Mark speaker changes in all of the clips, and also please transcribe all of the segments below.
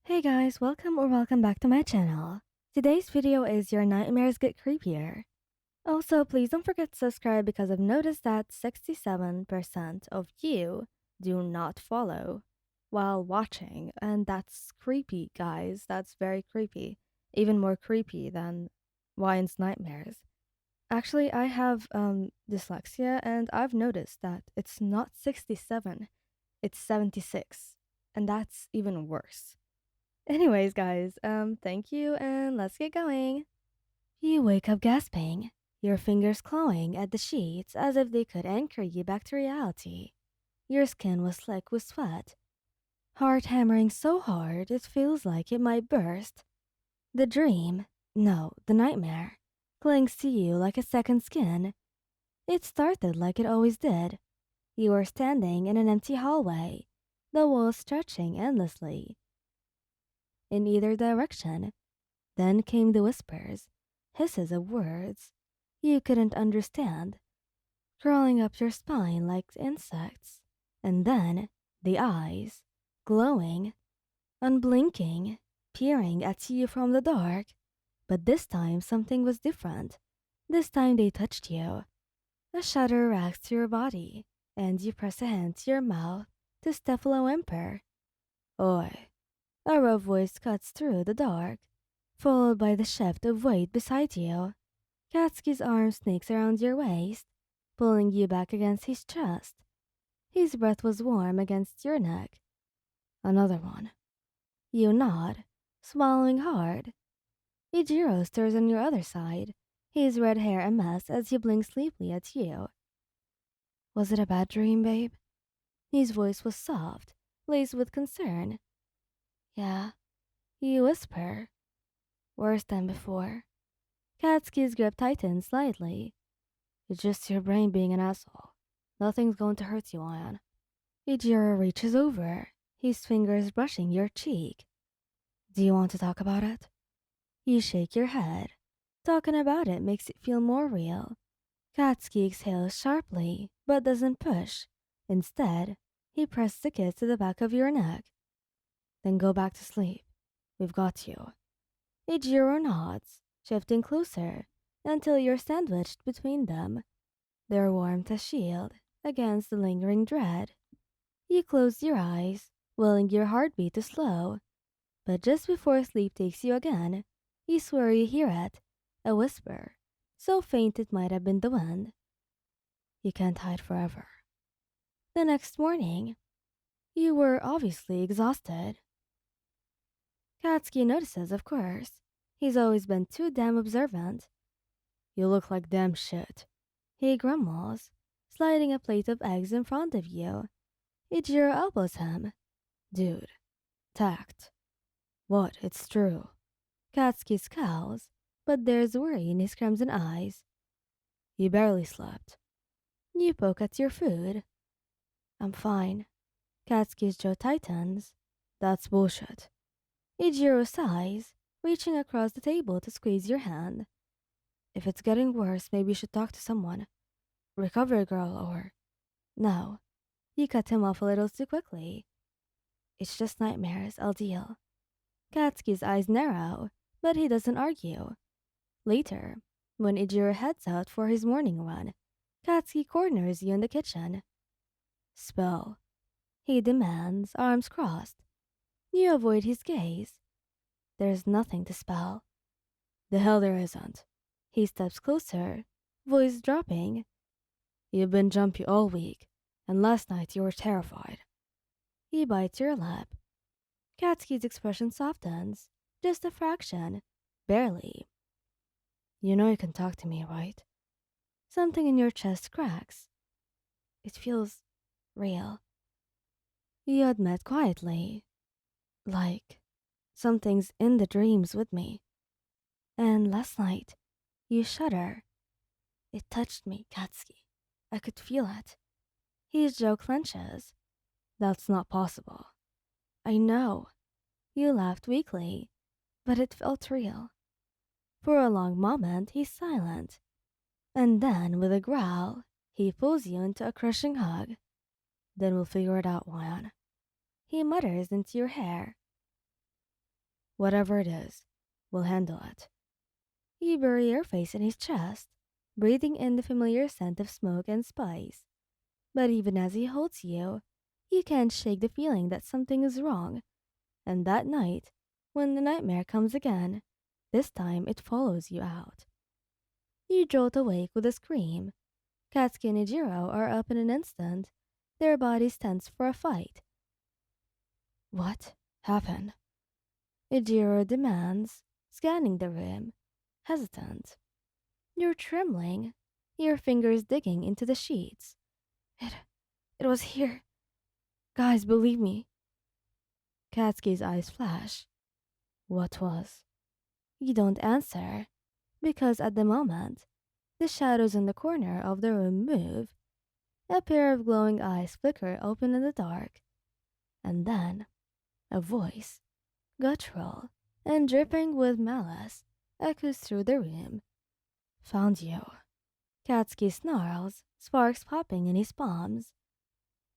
Speaker 1: Hey guys, welcome back to my channel. Today's video is Your Nightmares Get Creepier. Also, please don't forget to subscribe because I've noticed that 67% of you do not follow while watching, and that's creepy, guys. That's very creepy. Even more creepy than Ryan's nightmares. Actually, I have dyslexia and I've noticed that it's not 67, it's 76, and that's even worse. Anyways, guys, thank you and let's get going. You wake up gasping, your fingers clawing at the sheets as if they could anchor you back to reality. Your skin was slick with sweat, heart hammering so hard it feels like it might burst. The dream, no, the nightmare, clings to you like a second skin. It started like it always did. You were standing in an empty hallway, the walls stretching endlessly in either direction. Then came the whispers, hisses of words you couldn't understand, crawling up your spine like insects. And then the eyes, glowing, unblinking, peering at you from the dark. But this time something was different. This time they touched you. A shudder racks to your body, and you press a hand to your mouth to stifle a whimper. Oi. A rough voice cuts through the dark, followed by the shift of weight beside you. Katsuki's arm snakes around your waist, pulling you back against his chest. His breath was warm against your neck. Another one. You nod, swallowing hard. Ijiro stirs on your other side, his red hair a mess as he blinks sleepily at you. Was it a bad dream, babe? His voice was soft, laced with concern. Yeah, you whisper. Worse than before. Katsuki's grip tightens slightly. It's just your brain being an asshole. Nothing's going to hurt you, Ion. Ijiro reaches over, his fingers brushing your cheek. Do you want to talk about it? You shake your head. Talking about it makes it feel more real. Katsuki exhales sharply, but doesn't push. Instead, he presses the kiss to the back of your neck. Then go back to sleep. We've got you. Ijiro nods, shifting closer until you're sandwiched between them, their warmth a shield against the lingering dread. You close your eyes, willing your heartbeat to slow, but just before sleep takes you again, you swear you hear it, a whisper, so faint it might have been the wind. You can't hide forever. The next morning, you were obviously exhausted. Katsuki notices, of course. He's always been too damn observant. You look like damn shit. He grumbles, sliding a plate of eggs in front of you. Ijiro elbows him. Dude, tact. What? It's true. Katsuki scowls, but there's worry in his crimson eyes. You barely slept. You poke at your food. I'm fine. Katsuki's jaw tightens. That's bullshit. Ijiro sighs, reaching across the table to squeeze your hand. If it's getting worse, maybe you should talk to someone. Recovery girl or... No. You cut him off a little too quickly. It's just nightmares, I'll deal. Katsuki's eyes narrow, but he doesn't argue. Later, when Ijiro heads out for his morning run, Katsuki corners you in the kitchen. Spell. He demands, arms crossed. You avoid his gaze. There's nothing to spell. The hell there isn't. He steps closer, voice dropping. You've been jumpy all week, and last night you were terrified. He bites your lip. Katsuki's expression softens, just a fraction, barely. You know you can talk to me, right? Something in your chest cracks. It feels real. You admit quietly, like something's in the dreams with me. And last night, you shudder. It touched me, Katsuki. I could feel it. His jaw clenches. That's not possible. I know. You laughed weakly, but it felt real. For a long moment, he's silent. And then, with a growl, he pulls you into a crushing hug. Then we'll figure it out, Wyan. He mutters into your hair. Whatever it is, we'll handle it. You bury your face in his chest, breathing in the familiar scent of smoke and spice. But even as he holds you, you can't shake the feeling that something is wrong. And that night, when the nightmare comes again, this time it follows you out. You jolt awake with a scream. Katsuki and Ijiro are up in an instant, their bodies tense for a fight. What happened? Ijiro demands, scanning the room, hesitant. You're trembling, your fingers digging into the sheets. It, it was here. Guys, believe me. Katsuki's eyes flash. What was? You don't answer, because at the moment, the shadows in the corner of the room move. A pair of glowing eyes flicker open in the dark. And then, a voice, guttural and dripping with malice, echoes through the room. Found you. Katsuki snarls, sparks popping in his palms.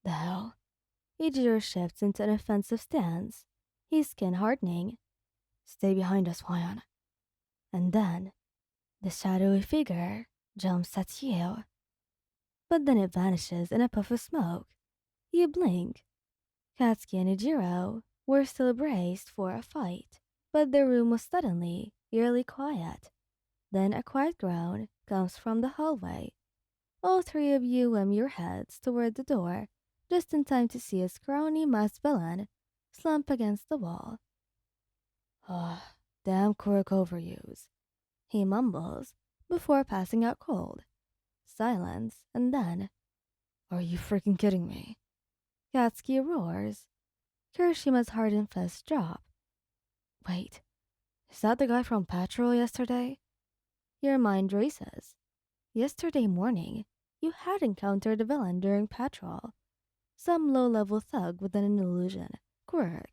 Speaker 1: The hell? Ijiro shifts into an offensive stance, his skin hardening. Stay behind us, Hwan. And then, the shadowy figure jumps at you. But then it vanishes in a puff of smoke. You blink. Katsuki and Ijiro were still braced for a fight, but the room was suddenly eerily quiet. Then a quiet groan comes from the hallway. All three of you whim your heads toward the door, just in time to see a scrawny masked villain slump against the wall. Ah, damn quirk overuse, he mumbles before passing out cold. Silence, and then, are you freaking kidding me? Katsuki roars. Kirishima's hardened fists drop. Wait, is that the guy from Patrol yesterday? Your mind races. Yesterday morning, you had encountered a villain during Patrol. Some low-level thug with an illusion, quirk.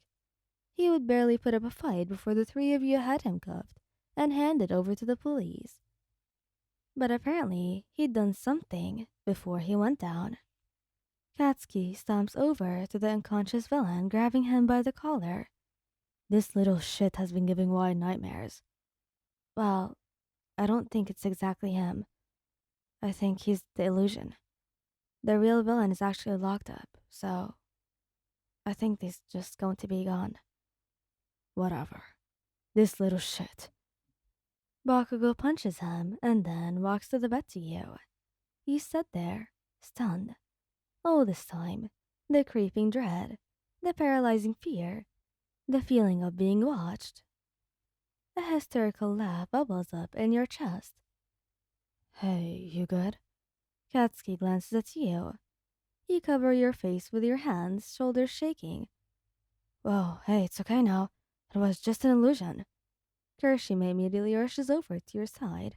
Speaker 1: He would barely put up a fight before the three of you had him cuffed and handed over to the police. But apparently, he'd done something before he went down. Katsuki stomps over to the unconscious villain, grabbing him by the collar. This little shit has been giving Wyatt nightmares. Well, I don't think it's exactly him. I think he's the illusion. The real villain is actually locked up, so I think he's just going to be gone. Whatever. This little shit. Bakugo punches him and then walks to the bed to you. You sit there, stunned. All this time, the creeping dread, the paralyzing fear, the feeling of being watched. A hysterical laugh bubbles up in your chest. Hey, you good? Katsuki glances at you. You cover your face with your hands, shoulders shaking. Whoa, hey, it's okay now. It was just an illusion. Kirishima immediately rushes over to your side.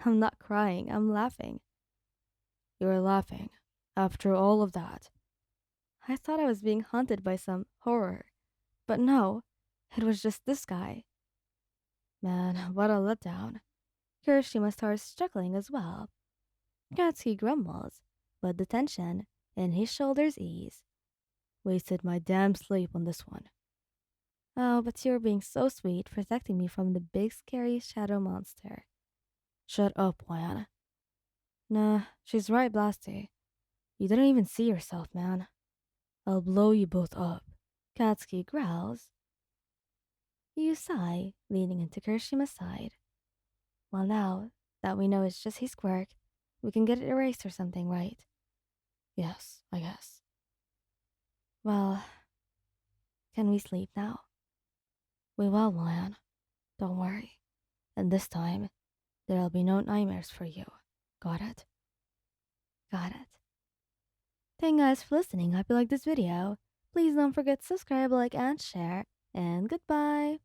Speaker 1: I'm not crying, I'm laughing. You're laughing. After all of that. I thought I was being haunted by some horror. But no, it was just this guy. Man, what a letdown. Kirishima starts chuckling as well. Katsuki grumbles, but the tension in his shoulders ease. Wasted my damn sleep on this one. Oh, but you're being so sweet, protecting me from the big scary shadow monster. Shut up, Wyan. Nah, she's right, Blasty. You didn't even see yourself, man. I'll blow you both up. Katsuki growls. You sigh, leaning into Kirishima's side. Well, now that we know it's just his quirk, we can get it erased or something, right? Yes, I guess. Well, can we sleep now? We will, Milan. Don't worry. And this time, there'll be no nightmares for you. Got it? Got it. Thank you guys for listening. Hope you liked this video. Please don't forget to subscribe, like, and share. And goodbye.